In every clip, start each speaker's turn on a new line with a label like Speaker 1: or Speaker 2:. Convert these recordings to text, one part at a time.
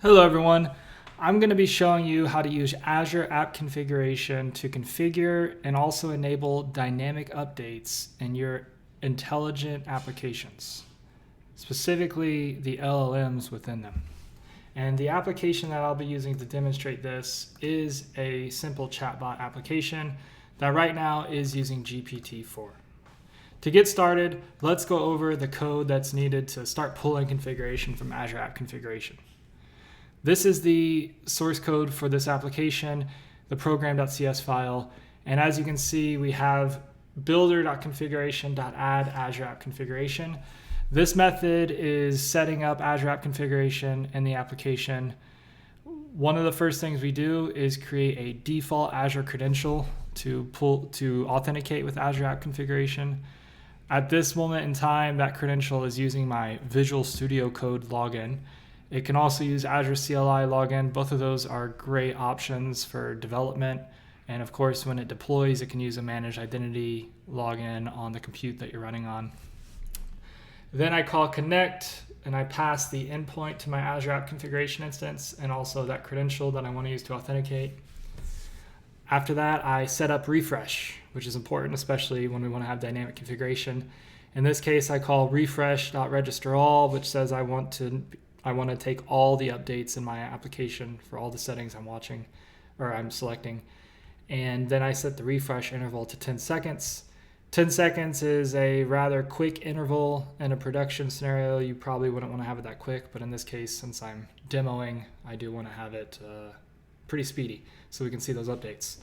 Speaker 1: Hello everyone. I'm going to be showing you how to use Azure App Configuration to configure and also enable dynamic updates in your intelligent applications, specifically the LLMs within them. And the application that I'll be using to demonstrate this is a simple chatbot application that right now is using GPT-4. To get started, let's go over the code that's needed to start pulling configuration from Azure App Configuration. This is the source code for this application, the program.cs file. And as you can see, we have builder.configuration.add Azure App Configuration. This method is setting up Azure App Configuration in the application. One of the first things we do is create a default Azure credential to authenticate with Azure App Configuration. At this moment in time, that credential is using my Visual Studio Code login. It can also use Azure CLI login. Both of those are great options for development. And of course, when it deploys, it can use a managed identity login on the compute that you're running on. Then I call connect and I pass the endpoint to my Azure App Configuration instance and also that credential that I want to use to authenticate. After that, I set up refresh, which is important, especially when we want to have dynamic configuration. In this case, I call refresh.registerAll, which says I want to take all the updates in my application for all the settings I'm selecting. And then I set the refresh interval to 10 seconds. 10 seconds is a rather quick interval. In a production scenario, you probably wouldn't want to have it that quick, but in this case, since I'm demoing, I do want to have it pretty speedy so we can see those updates.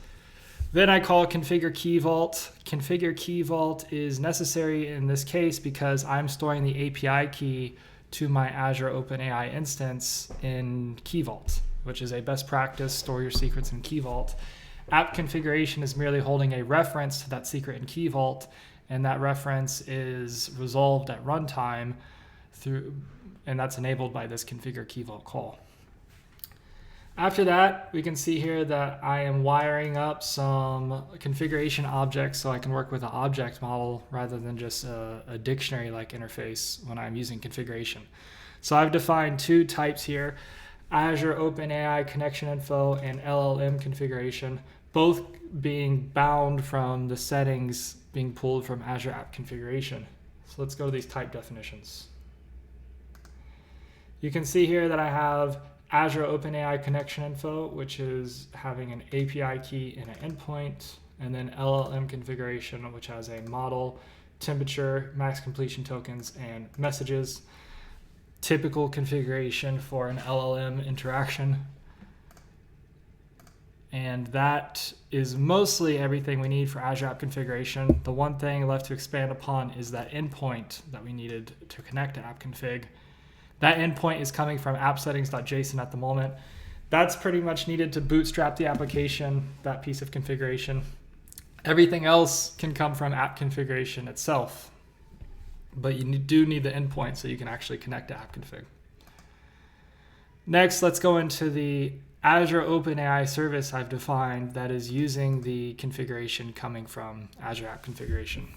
Speaker 1: Then I call configure key vault. Configure key vault is necessary in this case because I'm storing the API key to my Azure OpenAI instance in Key Vault, which is a best practice. Store your secrets in Key Vault. App configuration is merely holding a reference to that secret in Key Vault, and that reference is resolved at runtime and that's enabled by this configure key vault call. After that, we can see here that I am wiring up some configuration objects so I can work with an object model rather than just a dictionary-like interface when I'm using configuration. So I've defined two types here, Azure OpenAI connection info and LLM configuration, both being bound from the settings being pulled from Azure App Configuration. So let's go to these type definitions. You can see here that I have Azure OpenAI connection info, which is having an API key and an endpoint, and then LLM configuration, which has a model, temperature, max completion tokens, and messages. Typical configuration for an LLM interaction. And that is mostly everything we need for Azure App Configuration. The one thing left to expand upon is that endpoint that we needed to connect to app config. That endpoint is coming from appsettings.json at the moment. That's pretty much needed to bootstrap the application, that piece of configuration. Everything else can come from app configuration itself, but you do need the endpoint so you can actually connect to app config. Next, let's go into the Azure OpenAI service I've defined that is using the configuration coming from Azure App Configuration.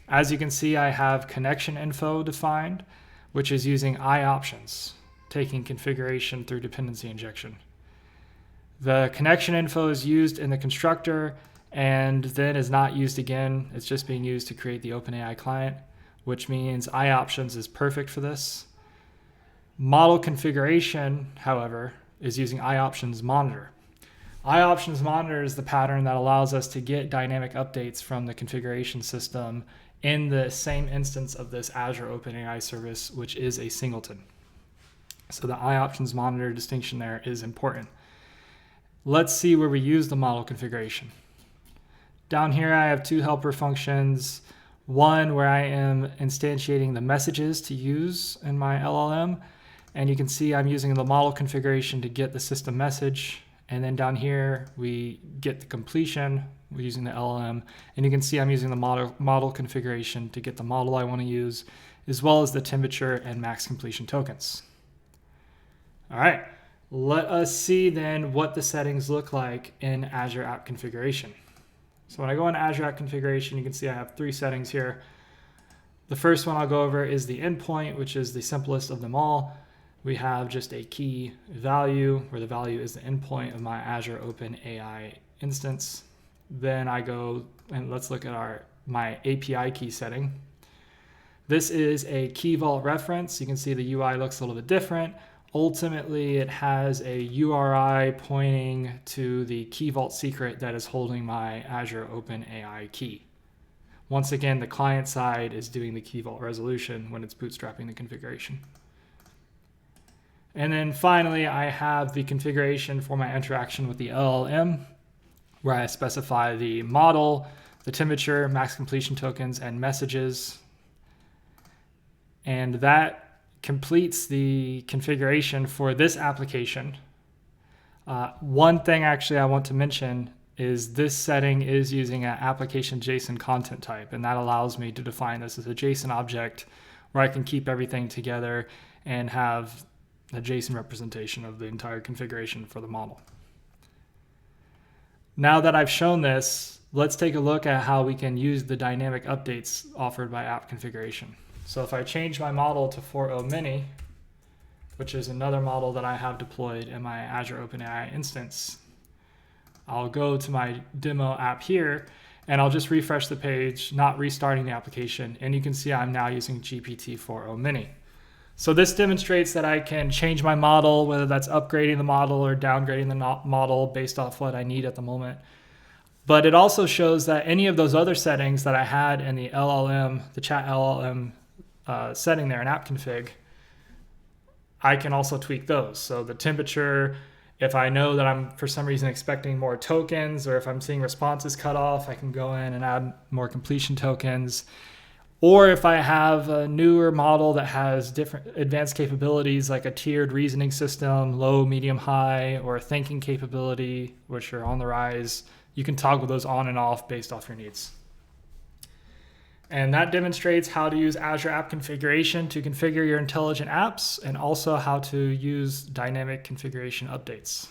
Speaker 1: As you can see, I have connection info defined, which is using iOptions, taking configuration through dependency injection. The connection info is used in the constructor and then is not used again. It's just being used to create the OpenAI client, which means iOptions is perfect for this. Model configuration, however, is using iOptions monitor. iOptions monitor is the pattern that allows us to get dynamic updates from the configuration system in the same instance of this Azure OpenAI service, which is a singleton. So the iOptions monitor distinction there is important. Let's see where we use the model configuration. Down here, I have two helper functions. One where I am instantiating the messages to use in my LLM. And you can see I'm using the model configuration to get the system message. And then down here, we get the completion. We're using the LLM, and you can see I'm using the model configuration to get the model I want to use, as well as the temperature and max completion tokens. All right, let us see then what the settings look like in Azure App Configuration. So when I go into Azure App Configuration, you can see I have three settings here. The first one I'll go over is the endpoint, which is the simplest of them all. we have just a key value where the value is the endpoint of my Azure OpenAI instance. Then I go and let's look at my API key setting. This is a key vault reference. You can see the UI looks a little bit different. Ultimately, it has a URI pointing to the key vault secret that is holding my Azure OpenAI key. Once again, the client side is doing the key vault resolution when it's bootstrapping the configuration. And then finally, I have the configuration for my interaction with the LLM, where I specify the model, the temperature, max completion tokens, and messages. And that completes the configuration for this application. One thing actually I want to mention is this setting is using an application JSON content type, and that allows me to define this as a JSON object where I can keep everything together and have a JSON representation of the entire configuration for the model. Now that I've shown this, let's take a look at how we can use the dynamic updates offered by app configuration. So if I change my model to 4.0 mini, which is another model that I have deployed in my Azure OpenAI instance, I'll go to my demo app here and I'll just refresh the page, not restarting the application. And you can see I'm now using GPT 4.0 mini. So this demonstrates that I can change my model, whether that's upgrading the model or downgrading the model based off what I need at the moment. But it also shows that any of those other settings that I had in the LLM, the chat LLM setting there in app config, I can also tweak those. So the temperature, if I know that I'm for some reason expecting more tokens, or if I'm seeing responses cut off, I can go in and add more completion tokens. Or if I have a newer model that has different advanced capabilities like a tiered reasoning system, low, medium, high, or a thinking capability, which are on the rise, you can toggle those on and off based off your needs. And that demonstrates how to use Azure App Configuration to configure your intelligent apps, and also how to use dynamic configuration updates.